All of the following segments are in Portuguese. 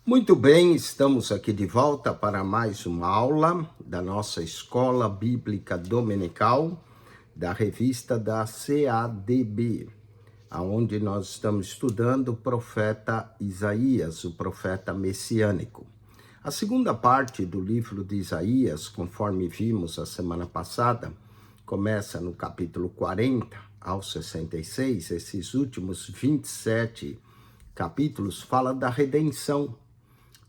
Muito bem, estamos aqui de volta para mais uma aula da nossa Escola Bíblica Dominical, da revista da CADB, onde nós estamos estudando o profeta Isaías, o profeta messiânico. A segunda parte do livro de Isaías, conforme vimos a semana passada, começa no capítulo 40 ao 66, esses últimos 27 capítulos falam da redenção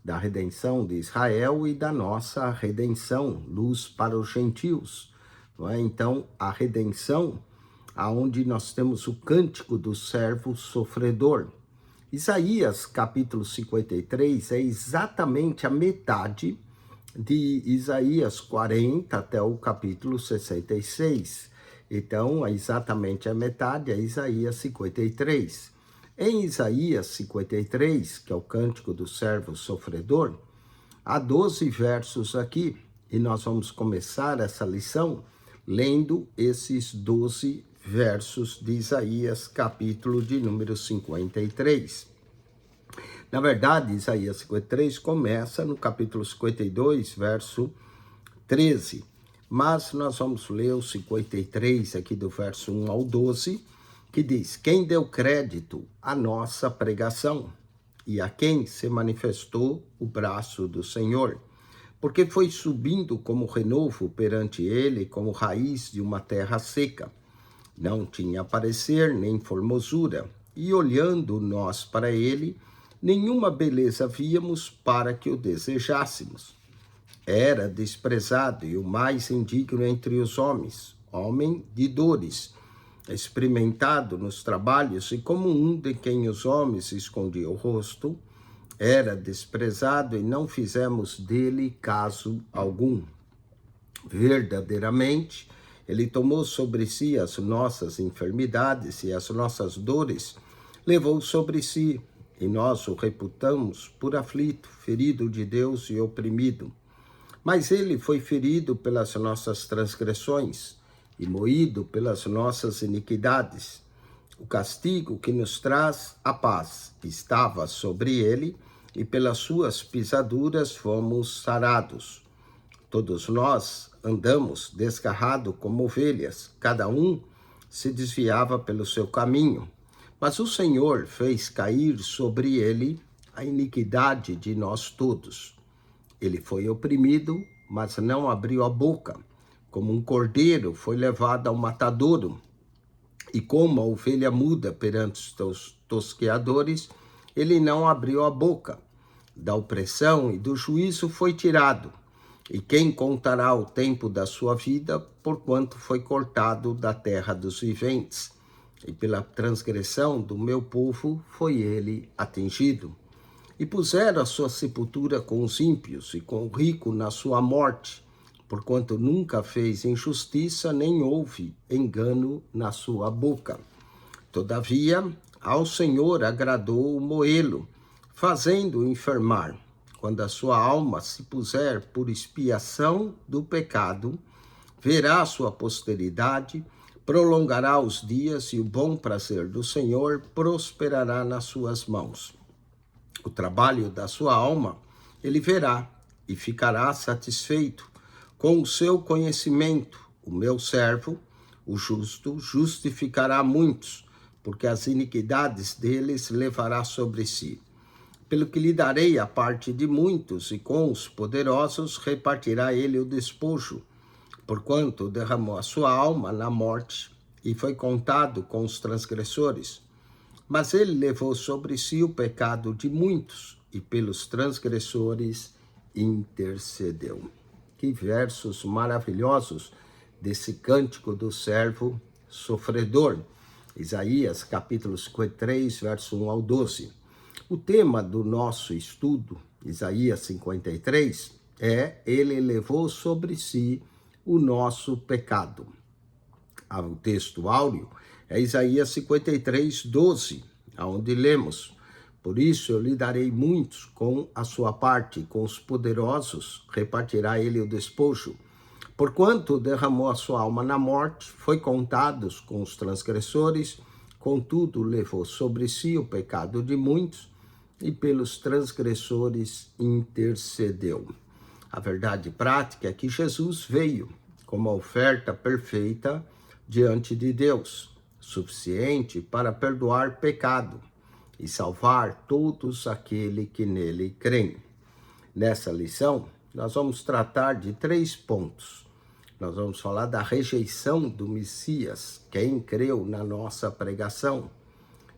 de Israel e da nossa redenção, luz para os gentios. Não é? Então, a redenção, aonde nós temos o cântico do servo sofredor. Isaías, capítulo 53, é exatamente a metade de Isaías 40 até o capítulo 66. Então, é exatamente a metade, é Isaías 53. Em Isaías 53, que é o cântico do servo sofredor, há 12 versos aqui, e nós vamos começar essa lição lendo esses 12 versos de Isaías, capítulo de número 53. Na verdade, Isaías 53 começa no capítulo 52, verso 13, mas nós vamos ler o 53 aqui do verso 1 ao 12, que diz: quem deu crédito à nossa pregação e a quem se manifestou o braço do Senhor, porque foi subindo como renovo perante ele, como raiz de uma terra seca. Não tinha parecer nem formosura, e olhando nós para ele, nenhuma beleza víamos para que o desejássemos. Era desprezado e o mais indigno entre os homens, homem de dores, experimentado nos trabalhos, e como um de quem os homens escondiam o rosto, era desprezado e não fizemos dele caso algum. Verdadeiramente, ele tomou sobre si as nossas enfermidades e as nossas dores levou sobre si, e nós o reputamos por aflito, ferido de Deus e oprimido. Mas ele foi ferido pelas nossas transgressões e moído pelas nossas iniquidades. O castigo que nos traz a paz estava sobre ele, e pelas suas pisaduras fomos sarados. Todos nós andamos desgarrado como ovelhas, cada um se desviava pelo seu caminho. Mas o Senhor fez cair sobre ele a iniquidade de nós todos. Ele foi oprimido, mas não abriu a boca. Como um cordeiro foi levado ao matadouro, e como a ovelha muda perante os tosqueadores, ele não abriu a boca. Da opressão e do juízo foi tirado. E quem contará o tempo da sua vida, porquanto foi cortado da terra dos viventes? E pela transgressão do meu povo foi ele atingido. E puseram a sua sepultura com os ímpios, e com o rico na sua morte, porquanto nunca fez injustiça, nem houve engano na sua boca. Todavia, ao Senhor agradou moê-lo, fazendo-o enfermar. Quando a sua alma se puser por expiação do pecado, verá a sua posteridade, prolongará os dias, e o bom prazer do Senhor prosperará nas suas mãos. O trabalho da sua alma ele verá, e ficará satisfeito. Com o seu conhecimento, o meu servo, o justo, justificará muitos, porque as iniquidades deles levará sobre si. Pelo que lhe darei a parte de muitos, e com os poderosos repartirá ele o despojo, porquanto derramou a sua alma na morte, e foi contado com os transgressores. Mas ele levou sobre si o pecado de muitos, e pelos transgressores intercedeu. Que versos maravilhosos desse cântico do servo sofredor. Isaías, capítulo 53, verso 1 ao 12. O tema do nosso estudo, Isaías 53, é: ele levou sobre si o nosso pecado. O texto áureo é Isaías 53, 12, onde lemos: por isso eu lhe darei muitos com a sua parte, com os poderosos repartirá ele o despojo. Porquanto derramou a sua alma na morte, foi contados com os transgressores, contudo levou sobre si o pecado de muitos, e pelos transgressores intercedeu. A verdade prática é que Jesus veio como a oferta perfeita diante de Deus, suficiente para perdoar pecado e salvar todos aqueles que nele creem. Nessa lição, nós vamos tratar de 3 pontos. Nós vamos falar da rejeição do Messias, quem creu na nossa pregação.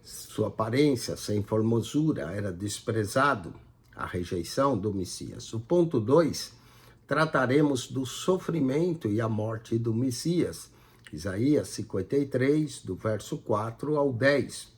Sua aparência sem formosura era desprezado, a rejeição do Messias. O ponto 2, trataremos do sofrimento e a morte do Messias. Isaías 53, do verso 4 ao 10.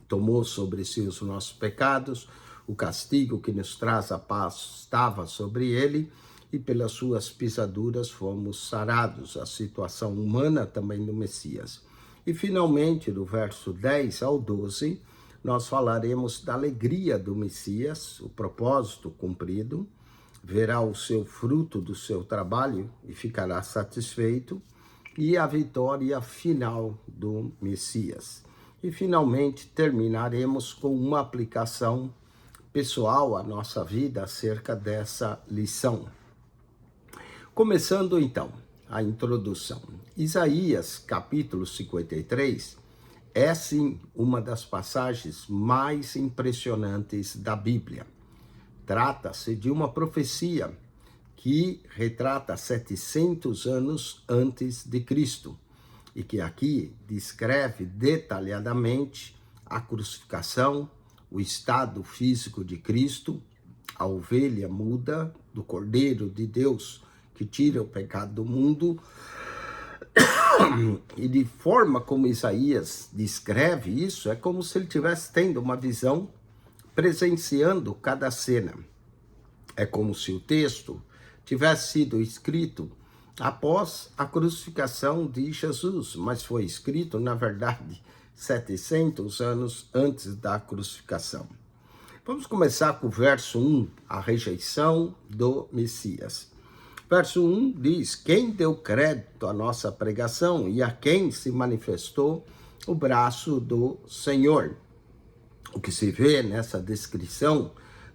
Tomou sobre si os nossos pecados, o castigo que nos traz a paz estava sobre ele, e pelas suas pisaduras fomos sarados. A situação humana também do Messias. E finalmente, do verso 10 ao 12, nós falaremos da alegria do Messias, o propósito cumprido, verá o seu fruto do seu trabalho e ficará satisfeito, e a vitória final do Messias. E finalmente terminaremos com uma aplicação pessoal à nossa vida acerca dessa lição. Começando então a introdução. Isaías capítulo 53 é sim uma das passagens mais impressionantes da Bíblia. Trata-se de uma profecia que retrata 700 anos antes de Cristo e que aqui descreve detalhadamente a crucificação, o estado físico de Cristo, a ovelha muda do Cordeiro de Deus que tira o pecado do mundo. E de forma como Isaías descreve isso, é como se ele estivesse tendo uma visão, presenciando cada cena. É como se o texto tivesse sido escrito após a crucificação de Jesus, mas foi escrito, na verdade, 700 anos antes da crucificação. Vamos começar com o verso 1, a rejeição do Messias. Verso 1 diz: quem deu crédito à nossa pregação e a quem se manifestou o braço do Senhor. O que se vê nessa descrição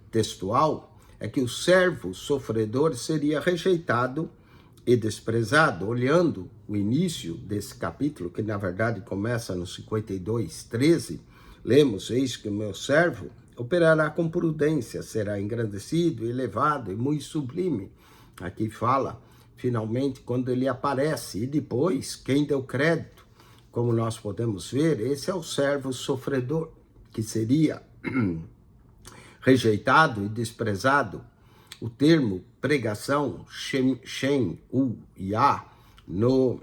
textual é que o servo sofredor seria rejeitado e desprezado. Olhando o início desse capítulo, que na verdade começa no 52:13, lemos: eis que o meu servo operará com prudência, será engrandecido, elevado e muito sublime. Aqui fala, finalmente, quando ele aparece. E depois, quem deu crédito, como nós podemos ver, esse é o servo sofredor, que seria rejeitado e desprezado. O termo pregação, shem, yah, no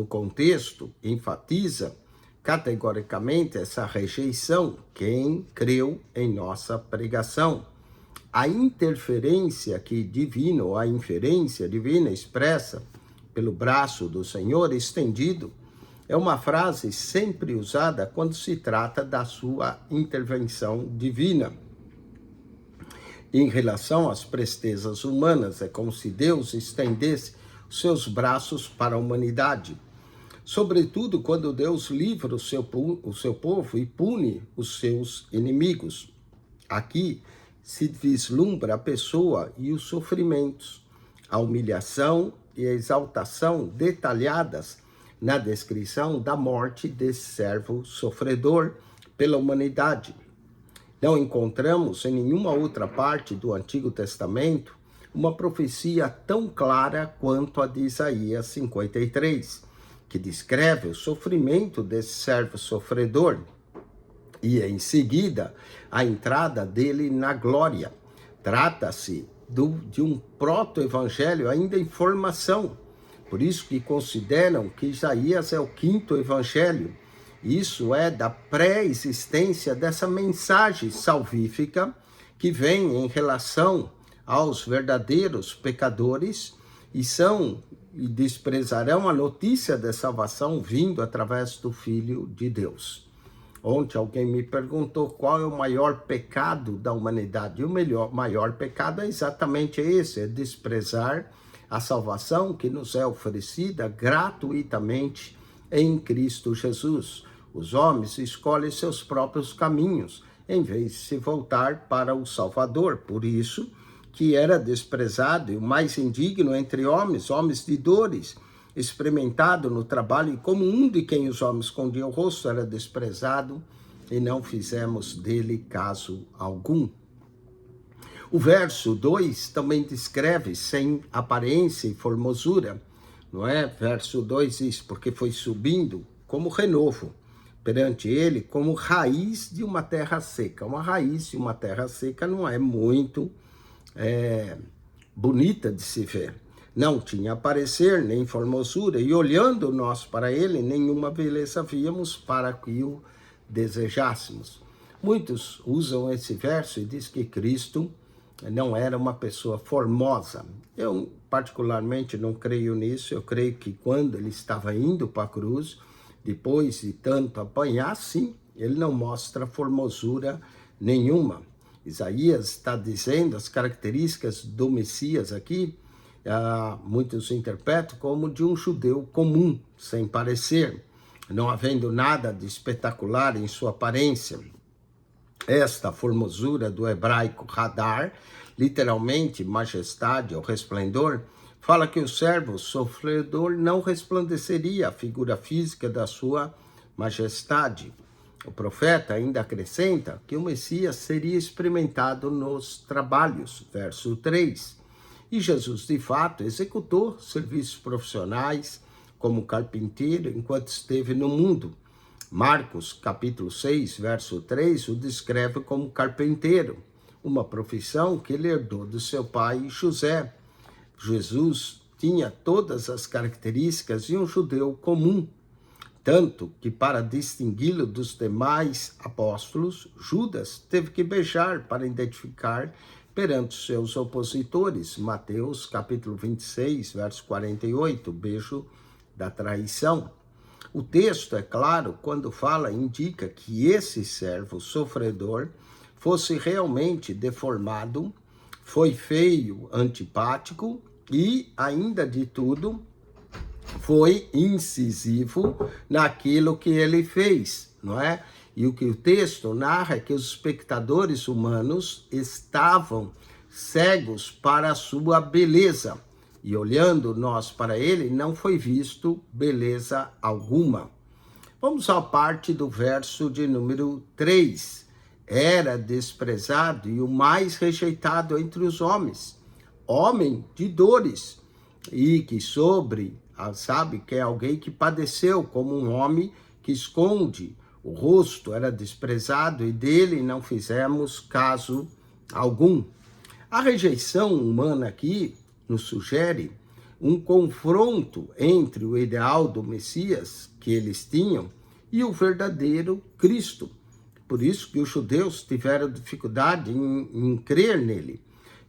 contexto, enfatiza categoricamente essa rejeição, quem creu em nossa pregação. A interferência divina, ou a inferência divina expressa pelo braço do Senhor estendido, é uma frase sempre usada quando se trata da sua intervenção divina. Em relação às prestezas humanas, é como se Deus estendesse os seus braços para a humanidade. Sobretudo quando Deus livra o seu povo e pune os seus inimigos. Aqui se vislumbra a pessoa e os sofrimentos, a humilhação e a exaltação detalhadas na descrição da morte desse servo sofredor pela humanidade. Não encontramos em nenhuma outra parte do Antigo Testamento uma profecia tão clara quanto a de Isaías 53, que descreve o sofrimento desse servo sofredor e, em seguida, a entrada dele na glória. Trata-se de um proto-evangelho ainda em formação. Por isso que consideram que Isaías é o 5º evangelho. Isso é da pré-existência dessa mensagem salvífica que vem em relação aos verdadeiros pecadores e desprezarão a notícia da salvação vindo através do Filho de Deus. Ontem alguém me perguntou qual é o maior pecado da humanidade. E o maior pecado é exatamente esse, é desprezar a salvação que nos é oferecida gratuitamente em Cristo Jesus. Os homens escolhem seus próprios caminhos em vez de se voltar para o Salvador. Por isso que era desprezado e o mais indigno entre homens, homens de dores, experimentado no trabalho, e como um de quem os homens escondiam o rosto, era desprezado, e não fizemos dele caso algum. O verso 2 também descreve sem aparência e formosura, não é? Verso 2 diz, porque foi subindo como renovo perante ele, como raiz de uma terra seca. Uma raiz de uma terra seca não é muito bonita de se ver. Não tinha aparecer, nem formosura, e olhando nós para ele, nenhuma beleza víamos para que o desejássemos. Muitos usam esse verso e diz que Cristo não era uma pessoa formosa. Eu, particularmente, não creio nisso. Eu creio que quando ele estava indo para a cruz, depois de tanto apanhar, sim, ele não mostra formosura nenhuma. Isaías está dizendo as características do Messias aqui, muitos interpretam como de um judeu comum, sem parecer, não havendo nada de espetacular em sua aparência. Esta formosura do hebraico hadar, literalmente majestade ou resplendor, fala que o servo sofredor não resplandeceria a figura física da sua majestade. O profeta ainda acrescenta que o Messias seria experimentado nos trabalhos, verso 3. E Jesus, de fato, executou serviços profissionais como carpinteiro enquanto esteve no mundo. Marcos, capítulo 6, verso 3, o descreve como carpinteiro, uma profissão que ele herdou do seu pai José. Jesus tinha todas as características de um judeu comum, tanto que para distingui-lo dos demais apóstolos, Judas teve que beijar para identificar perante os seus opositores. Mateus, capítulo 26, verso 48, beijo da traição. O texto, é claro, quando fala, indica que esse servo sofredor fosse realmente deformado, foi feio, antipático e, ainda de tudo, foi incisivo naquilo que ele fez, não é? E o que o texto narra é que os espectadores humanos estavam cegos para a sua beleza. E olhando nós para ele, não foi visto beleza alguma. Vamos à parte do verso de número 3. Era desprezado e o mais rejeitado entre os homens, homem de dores, e que sabe que é alguém que padeceu como um homem que esconde o rosto, era desprezado e dele não fizemos caso algum. A rejeição humana aqui nos sugere um confronto entre o ideal do Messias que eles tinham e o verdadeiro Cristo. Por isso que os judeus tiveram dificuldade em crer nele.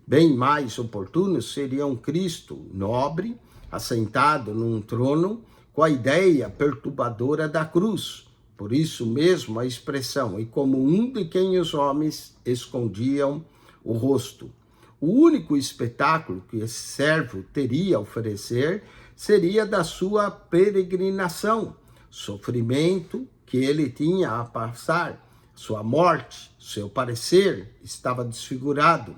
Bem mais oportuno seria um Cristo nobre, assentado num trono, com a ideia perturbadora da cruz. Por isso mesmo a expressão, e como um de quem os homens escondiam o rosto. O único espetáculo que esse servo teria a oferecer seria da sua peregrinação, sofrimento que ele tinha a passar, sua morte, seu parecer estava desfigurado,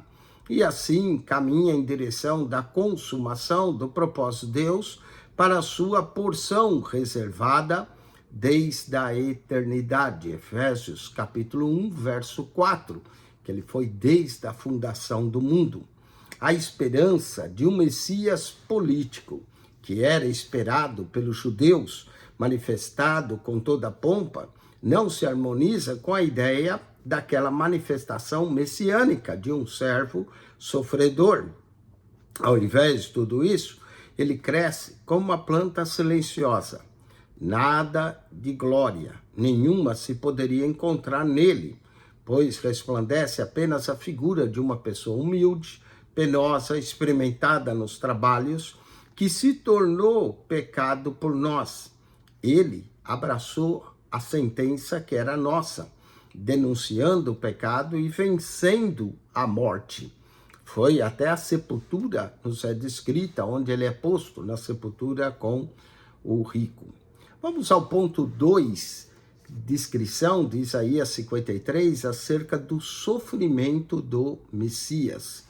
e assim caminha em direção da consumação do propósito de Deus para a sua porção reservada desde a eternidade. Efésios capítulo 1, verso 4, que ele foi desde a fundação do mundo. A esperança de um Messias político, que era esperado pelos judeus, manifestado com toda a pompa, não se harmoniza com a ideia daquela manifestação messiânica de um servo sofredor. Ao invés de tudo isso, ele cresce como uma planta silenciosa. Nada de glória, nenhuma se poderia encontrar nele, pois resplandece apenas a figura de uma pessoa humilde, penosa, experimentada nos trabalhos, que se tornou pecado por nós. Ele abraçou a sentença que era nossa, denunciando o pecado e vencendo a morte. Foi até a sepultura, nos é descrita, onde ele é posto, na sepultura com o rico. Vamos ao ponto 2, descrição de Isaías 53 acerca do sofrimento do Messias.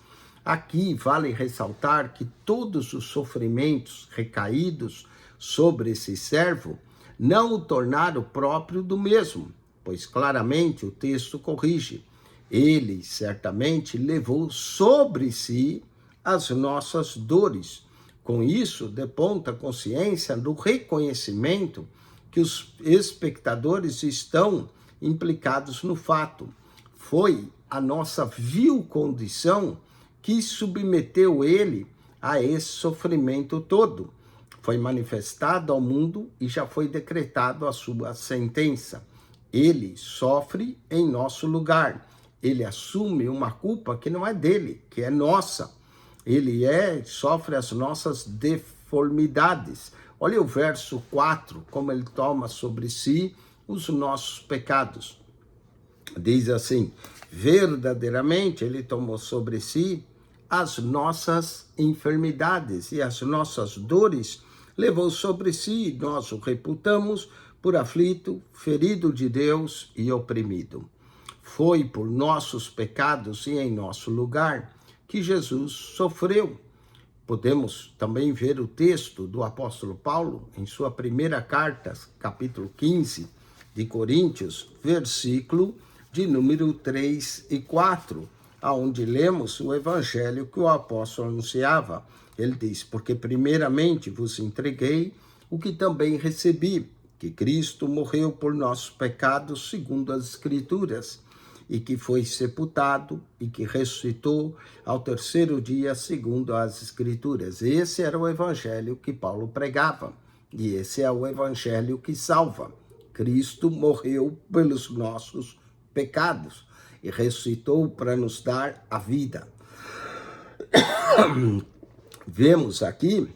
Aqui vale ressaltar que todos os sofrimentos recaídos sobre esse servo não o tornaram próprio do mesmo, pois claramente o texto corrige. Ele certamente levou sobre si as nossas dores. Com isso, deponta a consciência do reconhecimento que os espectadores estão implicados no fato. Foi a nossa vil condição que submeteu ele a esse sofrimento todo. Foi manifestado ao mundo e já foi decretado a sua sentença. Ele sofre em nosso lugar. Ele assume uma culpa que não é dele, que é nossa. Ele sofre as nossas deformidades. Olha o verso 4, como ele toma sobre si os nossos pecados. Diz assim: verdadeiramente ele tomou sobre si as nossas enfermidades e as nossas dores levou sobre si, nós o reputamos por aflito, ferido de Deus e oprimido. Foi por nossos pecados e em nosso lugar que Jesus sofreu. Podemos também ver o texto do apóstolo Paulo em sua primeira carta, capítulo 15 de Coríntios, versículo de número 3 e 4, onde lemos o evangelho que o apóstolo anunciava. Ele diz: porque primeiramente vos entreguei o que também recebi, que Cristo morreu por nossos pecados segundo as Escrituras, e que foi sepultado e que ressuscitou ao terceiro dia segundo as Escrituras. Esse era o evangelho que Paulo pregava, e esse é o evangelho que salva. Cristo morreu pelos nossos pecados e ressuscitou para nos dar a vida. Vemos aqui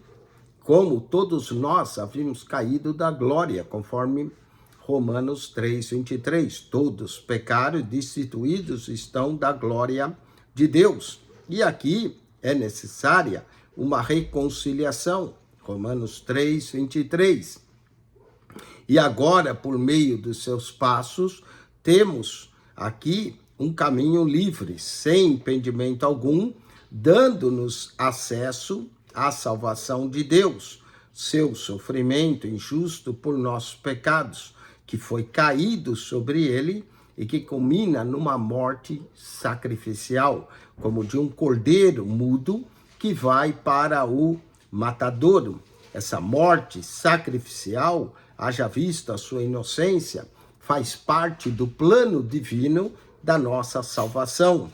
como todos nós havíamos caído da glória, conforme Romanos 3:23, todos pecaram e destituídos estão da glória de Deus. E aqui é necessária uma reconciliação, Romanos 3:23. E agora, por meio dos seus passos, temos aqui um caminho livre, sem impedimento algum, dando-nos acesso à salvação de Deus, seu sofrimento injusto por nossos pecados, que foi caído sobre ele e que culmina numa morte sacrificial, como de um cordeiro mudo que vai para o matadouro. Essa morte sacrificial, haja vista a sua inocência, faz parte do plano divino da nossa salvação.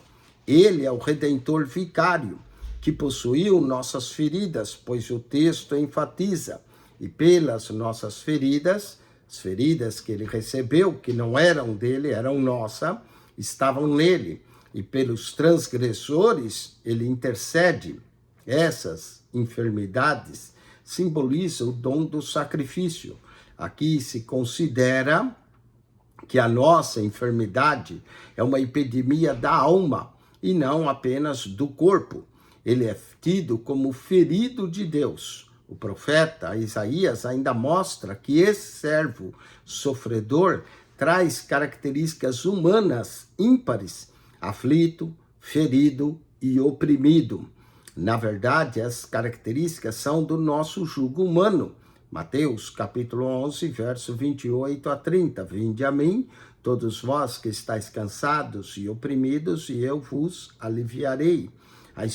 Ele é o Redentor vicário, que possuiu nossas feridas, pois o texto enfatiza, e pelas nossas feridas, as feridas que ele recebeu, que não eram dele, eram nossas, estavam nele. E pelos transgressores, ele intercede. Essas enfermidades simbolizam o dom do sacrifício. Aqui se considera que a nossa enfermidade é uma epidemia da alma e não apenas do corpo. Ele é tido como ferido de Deus. O profeta Isaías ainda mostra que esse servo sofredor traz características humanas ímpares, aflito, ferido e oprimido. Na verdade, as características são do nosso jugo humano. Mateus capítulo 11, verso 28 a 30. Vinde a mim, todos vós que estáis cansados e oprimidos, e eu vos aliviarei. A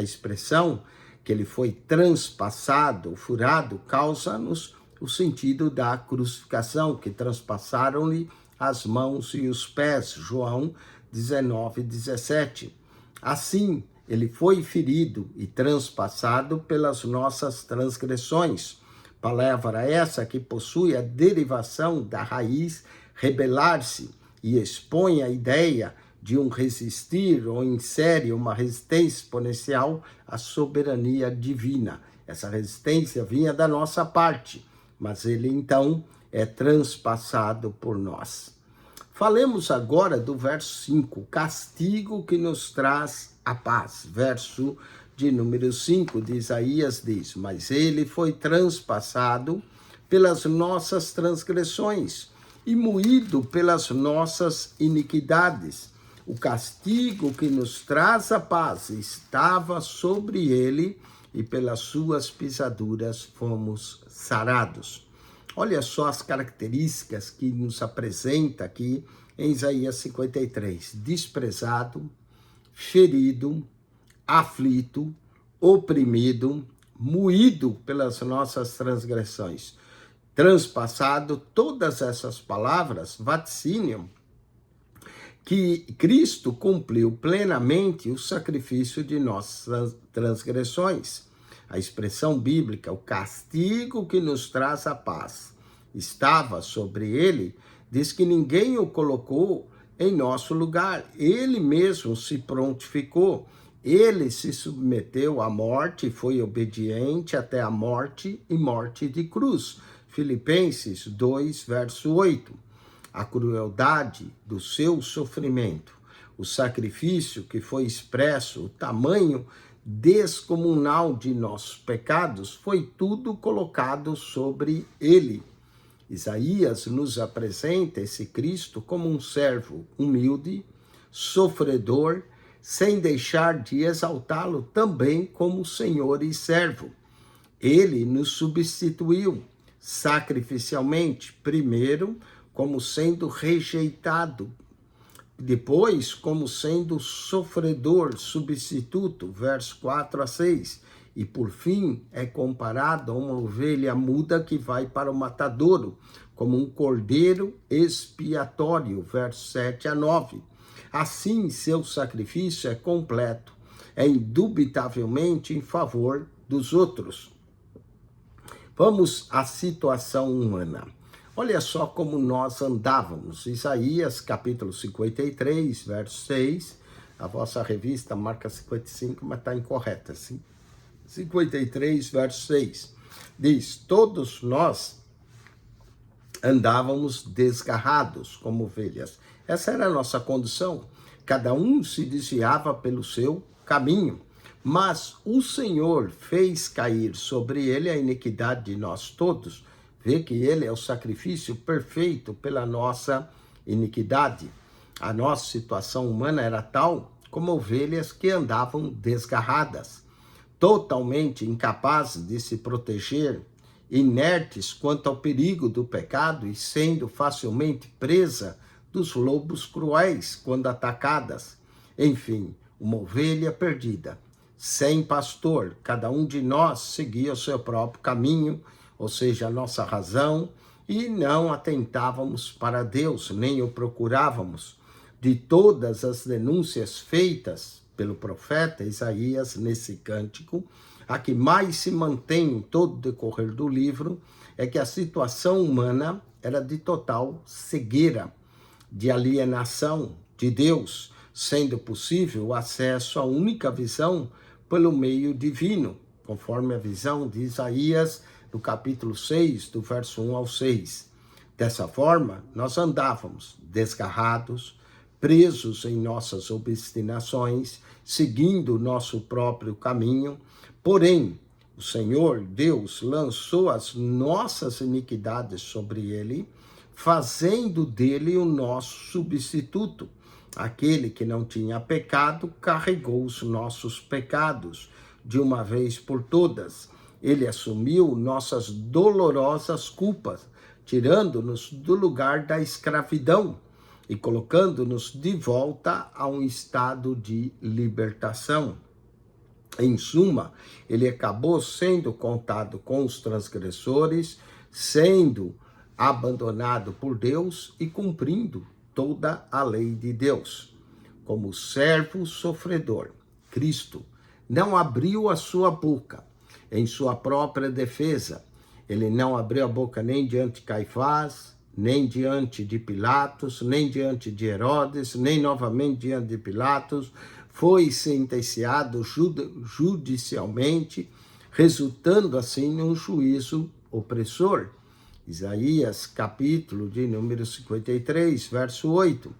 expressão que ele foi transpassado, furado, causa-nos o sentido da crucificação, que transpassaram-lhe as mãos e os pés. João 19:17. Assim, ele foi ferido e transpassado pelas nossas transgressões. Palavra essa que possui a derivação da raiz rebelar-se e expõe a ideia de um resistir ou insere uma resistência exponencial à soberania divina. Essa resistência vinha da nossa parte, mas ele então é transpassado por nós. Falemos agora do verso 5, castigo que nos traz a paz. Verso de número 5 de Isaías diz: mas ele foi transpassado pelas nossas transgressões e moído pelas nossas iniquidades. O castigo que nos traz a paz estava sobre ele, e pelas suas pisaduras fomos sarados. Olha só as características que nos apresenta aqui em Isaías 53. Desprezado, ferido, aflito, oprimido, moído pelas nossas transgressões. Transpassado, todas essas palavras vaticinam que Cristo cumpriu plenamente o sacrifício de nossas transgressões. A expressão bíblica, o castigo que nos traz a paz, estava sobre ele, diz que ninguém o colocou em nosso lugar. Ele mesmo se prontificou. Ele se submeteu à morte e foi obediente até a morte e morte de cruz. Filipenses 2, verso 8. A crueldade do seu sofrimento, o sacrifício que foi expresso, o tamanho descomunal de nossos pecados, foi tudo colocado sobre ele. Isaías nos apresenta esse Cristo como um servo humilde, sofredor, sem deixar de exaltá-lo também como Senhor e servo. Ele nos substituiu sacrificialmente, primeiro como sendo rejeitado, depois como sendo sofredor, substituto, verso 4 a 6, e por fim é comparado a uma ovelha muda que vai para o matadouro, como um cordeiro expiatório, verso 7 a 9. Assim, seu sacrifício é completo, é indubitavelmente em favor dos outros. Vamos à situação humana. Olha só como nós andávamos. Isaías, capítulo 53, verso 6. A vossa revista marca 55, mas está incorreta. 53, verso 6. Diz, todos nós andávamos desgarrados como ovelhas. Essa era a nossa condição. Cada um se desviava pelo seu caminho. Mas o Senhor fez cair sobre ele a iniquidade de nós todos. Vê que ele é o sacrifício perfeito pela nossa iniquidade. A nossa situação humana era tal como ovelhas que andavam desgarradas, totalmente incapazes de se proteger, inertes quanto ao perigo do pecado e sendo facilmente presa dos lobos cruéis quando atacadas. Enfim, uma ovelha perdida, sem pastor, cada um de nós seguia o seu próprio caminho, ou seja, a nossa razão, e não atentávamos para Deus, nem o procurávamos. De todas as denúncias feitas pelo profeta Isaías nesse cântico, a que mais se mantém em todo o decorrer do livro é que a situação humana era de total cegueira, de alienação de Deus, sendo possível o acesso à única visão pelo meio divino, conforme a visão de Isaías, no capítulo 6, do verso 1 ao 6. Dessa forma, nós andávamos desgarrados, presos em nossas obstinações, seguindo o nosso próprio caminho. Porém, o Senhor, Deus, lançou as nossas iniquidades sobre ele, fazendo dele o nosso substituto. Aquele que não tinha pecado carregou os nossos pecados de uma vez por todas. Ele assumiu nossas dolorosas culpas, tirando-nos do lugar da escravidão e colocando-nos de volta a um estado de libertação. Em suma, ele acabou sendo contado com os transgressores, sendo abandonado por Deus e cumprindo toda a lei de Deus. Como servo sofredor, Cristo não abriu a sua boca em sua própria defesa. Ele não abriu a boca nem diante de Caifás, nem diante de Pilatos, nem diante de Herodes, nem novamente diante de Pilatos. Foi sentenciado judicialmente, resultando assim num juízo opressor. Isaías, capítulo de número 53, verso 8.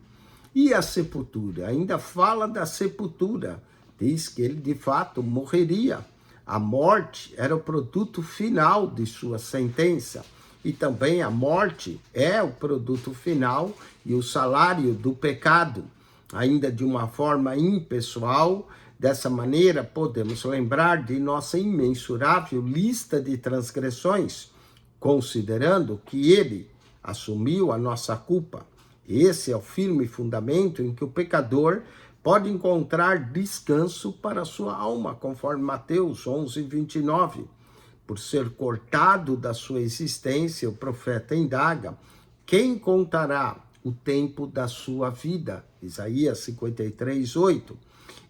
E a sepultura? Ainda fala da sepultura. Diz que ele de fato morreria. A morte era o produto final de sua sentença. e também a morte é o produto final e o salário do pecado, ainda de uma forma impessoal. Dessa maneira, podemos lembrar de nossa imensurável lista de transgressões, considerando que ele assumiu a nossa culpa. Esse é o firme fundamento em que o pecador pode encontrar descanso para sua alma, conforme Mateus 11:29. Por ser cortado da sua existência, o profeta indaga: quem contará o tempo da sua vida? Isaías 53:8.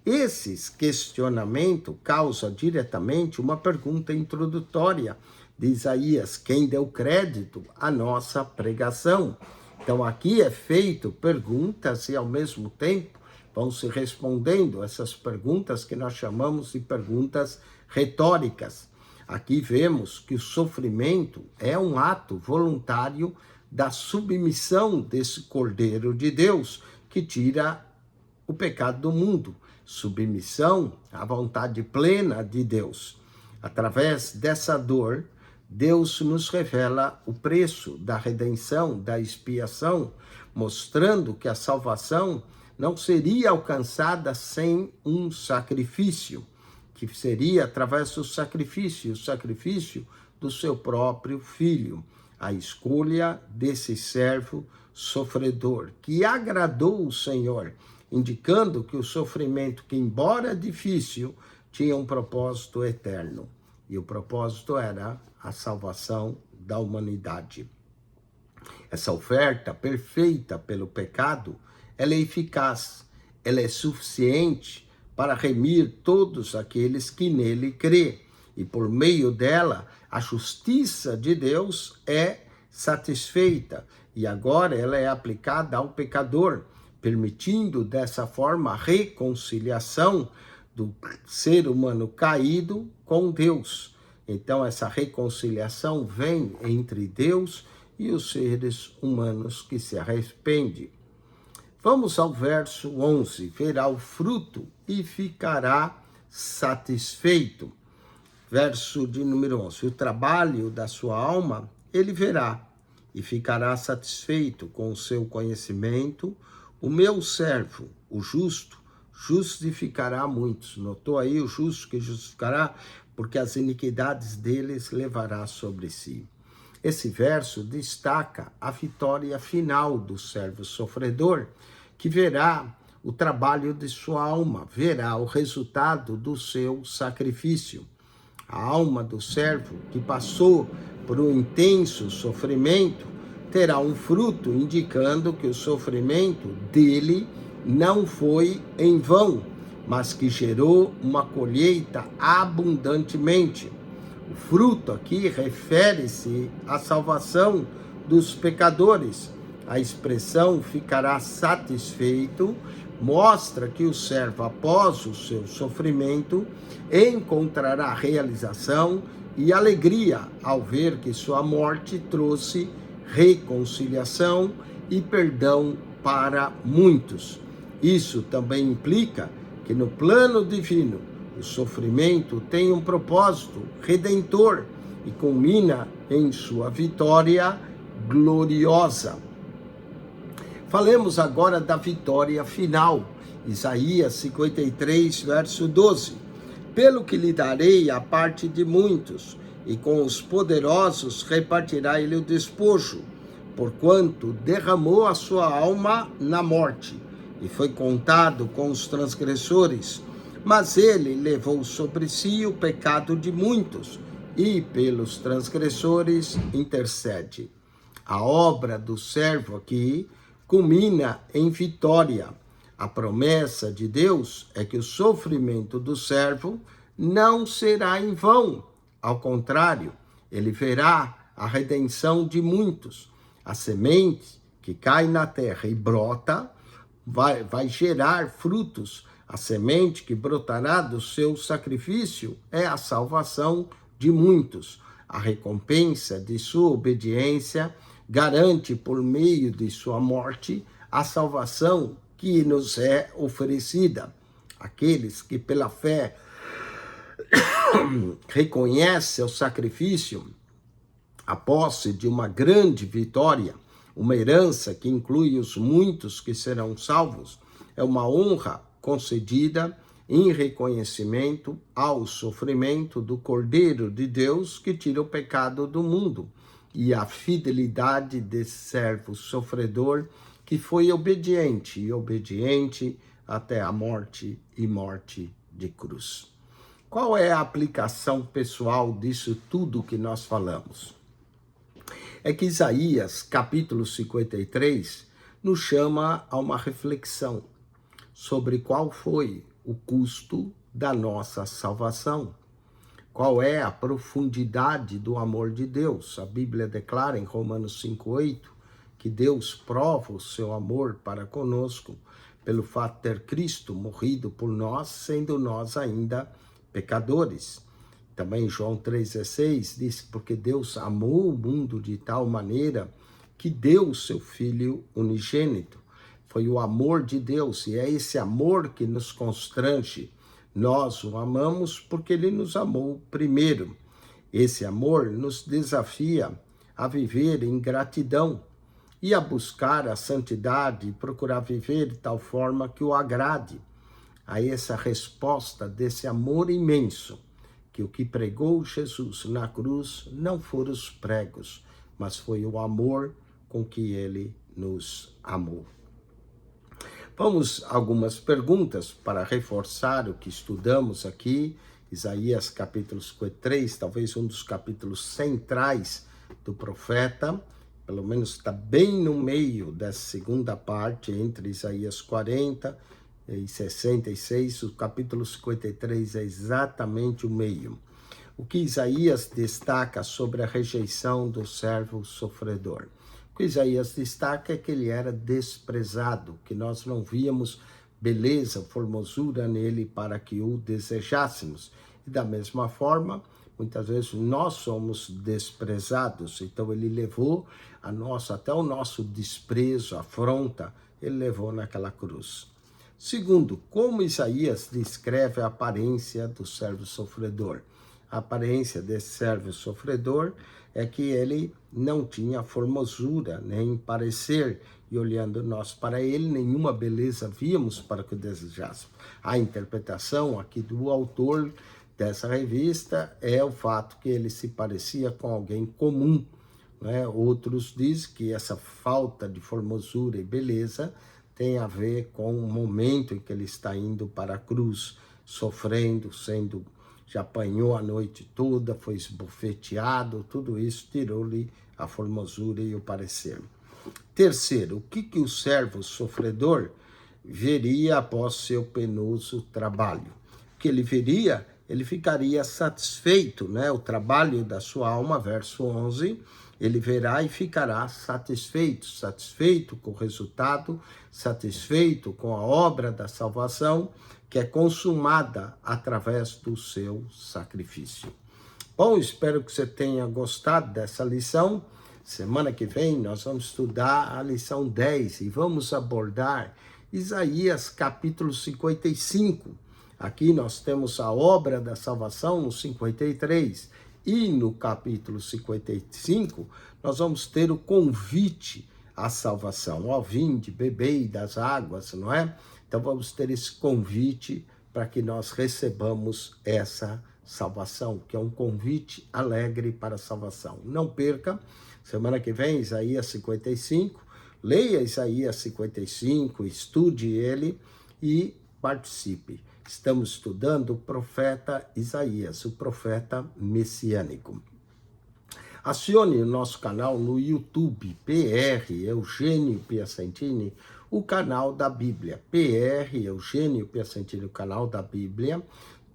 Esses questionamentos causam diretamente uma pergunta introdutória de Isaías: quem deu crédito à nossa pregação? Então aqui é feito perguntas e ao mesmo tempo vão se respondendo essas perguntas que nós chamamos de perguntas retóricas. Aqui vemos que o sofrimento é um ato voluntário da submissão desse Cordeiro de Deus que tira o pecado do mundo. Submissão à vontade plena de Deus. Através dessa dor, Deus nos revela o preço da redenção, da expiação, mostrando que a salvação não seria alcançada sem um sacrifício, que seria através do sacrifício, o sacrifício do seu próprio filho, a escolha desse servo sofredor, que agradou o Senhor, indicando que o sofrimento, que embora difícil, tinha um propósito eterno. E o propósito era a salvação da humanidade. Essa oferta perfeita pelo pecado, ela é eficaz, ela é suficiente para remir todos aqueles que nele crê. E por meio dela, a justiça de Deus é satisfeita. E agora ela é aplicada ao pecador, permitindo dessa forma a reconciliação do ser humano caído com Deus. Então essa reconciliação vem entre Deus e os seres humanos que se arrependem. Vamos ao verso 11. Verá o fruto e ficará satisfeito. Verso de número 11. O trabalho da sua alma ele verá e ficará satisfeito com o seu conhecimento. O meu servo, o justo, justificará muitos. Notou aí o justo que justificará? Porque as iniquidades deles levará sobre si. Esse verso destaca a vitória final do servo sofredor, que verá o trabalho de sua alma, verá o resultado do seu sacrifício. A alma do servo que passou por um intenso sofrimento terá um fruto indicando que o sofrimento dele não foi em vão, mas que gerou uma colheita abundantemente. O fruto aqui refere-se à salvação dos pecadores. A expressão ficará satisfeito mostra que o servo, após o seu sofrimento, encontrará realização e alegria ao ver que sua morte trouxe reconciliação e perdão para muitos. Isso também implica que no plano divino, o sofrimento tem um propósito redentor e culmina em sua vitória gloriosa. Falemos agora da vitória final. Isaías 53, verso 12. Pelo que lhe darei a parte de muitos, e com os poderosos repartirá ele o despojo, porquanto derramou a sua alma na morte, e foi contado com os transgressores. Mas ele levou sobre si o pecado de muitos, e pelos transgressores intercede. A obra do servo aqui culmina em vitória. A promessa de Deus é que o sofrimento do servo não será em vão. Ao contrário, ele verá a redenção de muitos. A semente que cai na terra e brota vai gerar frutos. A semente que brotará do seu sacrifício é a salvação de muitos. A recompensa de sua obediência garante por meio de sua morte a salvação que nos é oferecida. Aqueles que pela fé reconhecem o sacrifício a posse de uma grande vitória, uma herança que inclui os muitos que serão salvos, é uma honra concedida em reconhecimento ao sofrimento do Cordeiro de Deus que tira o pecado do mundo e a fidelidade desse servo sofredor que foi obediente e obediente até a morte e morte de cruz. Qual é a aplicação pessoal disso tudo que nós falamos? É que Isaías, capítulo 53, nos chama a uma reflexão sobre qual foi o custo da nossa salvação. Qual é a profundidade do amor de Deus? A Bíblia declara em Romanos 5,8 que Deus prova o seu amor para conosco pelo fato de ter Cristo morrido por nós, sendo nós ainda pecadores. Também João 3,16 diz, porque Deus amou o mundo de tal maneira que deu o seu Filho unigênito. Foi o amor de Deus, e é esse amor que nos constrange. Nós o amamos porque ele nos amou primeiro. Esse amor nos desafia a viver em gratidão e a buscar a santidade e procurar viver de tal forma que o agrade. A essa resposta desse amor imenso, que o que pregou Jesus na cruz não foram os pregos, mas foi o amor com que ele nos amou. Vamos a algumas perguntas para reforçar o que estudamos aqui. Isaías capítulo 53, talvez um dos capítulos centrais do profeta, pelo menos está bem no meio dessa segunda parte, entre Isaías 40 e 66, o capítulo 53 é exatamente o meio. O que Isaías destaca sobre a rejeição do servo sofredor? O que Isaías destaca é que ele era desprezado, que nós não víamos beleza, formosura nele para que o desejássemos. E da mesma forma, muitas vezes nós somos desprezados, então ele levou até o nosso desprezo, afronta, ele levou naquela cruz. Segundo, como Isaías descreve a aparência do servo sofredor? A aparência desse servo sofredor é que ele não tinha formosura, nem parecer, e olhando nós para ele, nenhuma beleza víamos para que o desejássemos. A interpretação aqui do autor dessa revista é o fato que ele se parecia com alguém comum, né? Outros dizem que essa falta de formosura e beleza tem a ver com o momento em que ele está indo para a cruz, sofrendo, já apanhou a noite toda, foi esbofeteado, tudo isso tirou-lhe a formosura e o parecer. Terceiro, o que o servo sofredor veria após seu penoso trabalho? O que ele veria? Ele ficaria satisfeito, né? O trabalho da sua alma, verso 11, ele verá e ficará satisfeito com o resultado, satisfeito com a obra da salvação, que é consumada através do seu sacrifício. Bom, espero que você tenha gostado dessa lição. Semana que vem nós vamos estudar a lição 10 e vamos abordar Isaías capítulo 55. Aqui nós temos a obra da salvação no 53 e no capítulo 55 nós vamos ter o convite à salvação. Ó, vinde, bebei das águas, não é? Então vamos ter esse convite para que nós recebamos essa salvação, que é um convite alegre para a salvação. Não perca, semana que vem, Isaías 55, leia Isaías 55, estude ele e participe. Estamos estudando o profeta Isaías, o profeta messiânico. Acione o nosso canal no YouTube, PR Eugênio Piacentini, o canal da Bíblia. PR Eugênio Piacentini, o canal da Bíblia.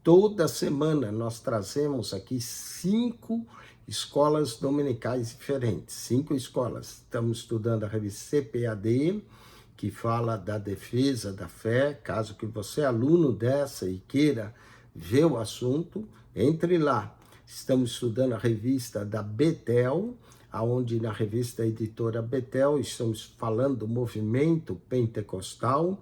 Toda semana nós trazemos aqui 5 escolas dominicais diferentes, 5 escolas. Estamos estudando a revista CPAD, que fala da defesa da fé. Caso que você é aluno dessa e queira ver o assunto, entre lá. Estamos estudando a revista da Betel, onde na revista da editora Betel estamos falando do movimento pentecostal.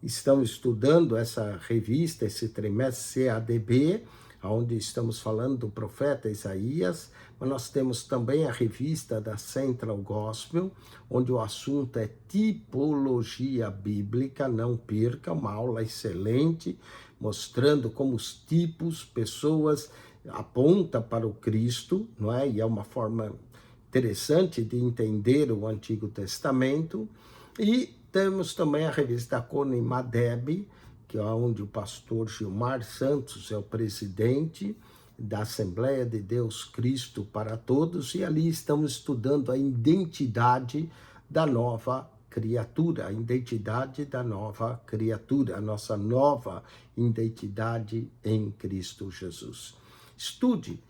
Estamos estudando essa revista, esse trimestre CADB, onde estamos falando do profeta Isaías, mas nós temos também a revista da Central Gospel, onde o assunto é tipologia bíblica. Não perca, uma aula excelente, mostrando como os tipos, pessoas, aponta para o Cristo, não é? E é uma forma interessante de entender o Antigo Testamento. E temos também a revista Cone Madeb, que é onde o pastor Gilmar Santos é o presidente da Assembleia de Deus Cristo para Todos, e ali estamos estudando a identidade da nova criatura, a identidade da nova criatura, a nossa nova identidade em Cristo Jesus. Estude,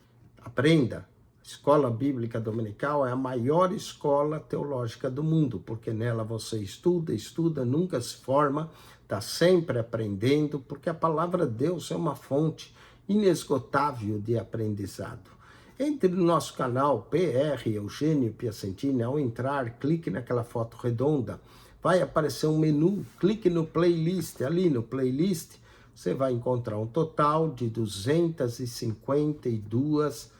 aprenda. A Escola Bíblica Dominical é a maior escola teológica do mundo, porque nela você estuda, nunca se forma, está sempre aprendendo, porque a palavra de Deus é uma fonte inesgotável de aprendizado. Entre no nosso canal PR Eugênio Piacentini. Ao entrar, clique naquela foto redonda, vai aparecer um menu, clique no playlist, ali no playlist você vai encontrar um total de 252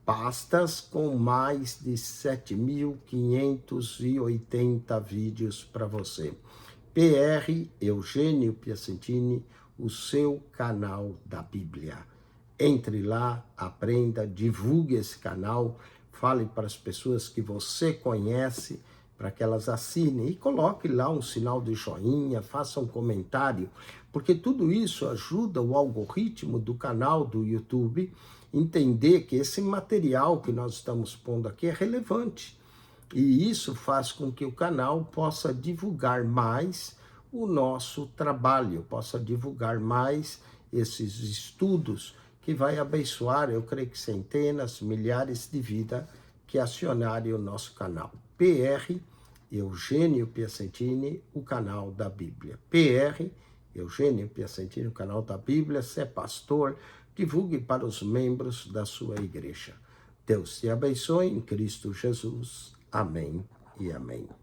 pastas com mais de 7.580 vídeos para você. PR Eugênio Piacentini, o seu canal da Bíblia. Entre lá, aprenda, divulgue esse canal, fale para as pessoas que você conhece, para que elas assinem, e coloque lá um sinal de joinha, faça um comentário, porque tudo isso ajuda o algoritmo do canal do YouTube entender que esse material que nós estamos pondo aqui é relevante. E isso faz com que o canal possa divulgar mais o nosso trabalho, possa divulgar mais esses estudos que vai abençoar, eu creio que centenas, milhares de vidas que acionarem o nosso canal. PR Eugênio Piacentini, o canal da Bíblia. PR Eugênio Piacentini, o canal da Bíblia. Se é pastor, divulgue para os membros da sua igreja. Deus te abençoe em Cristo Jesus. Amém e amém.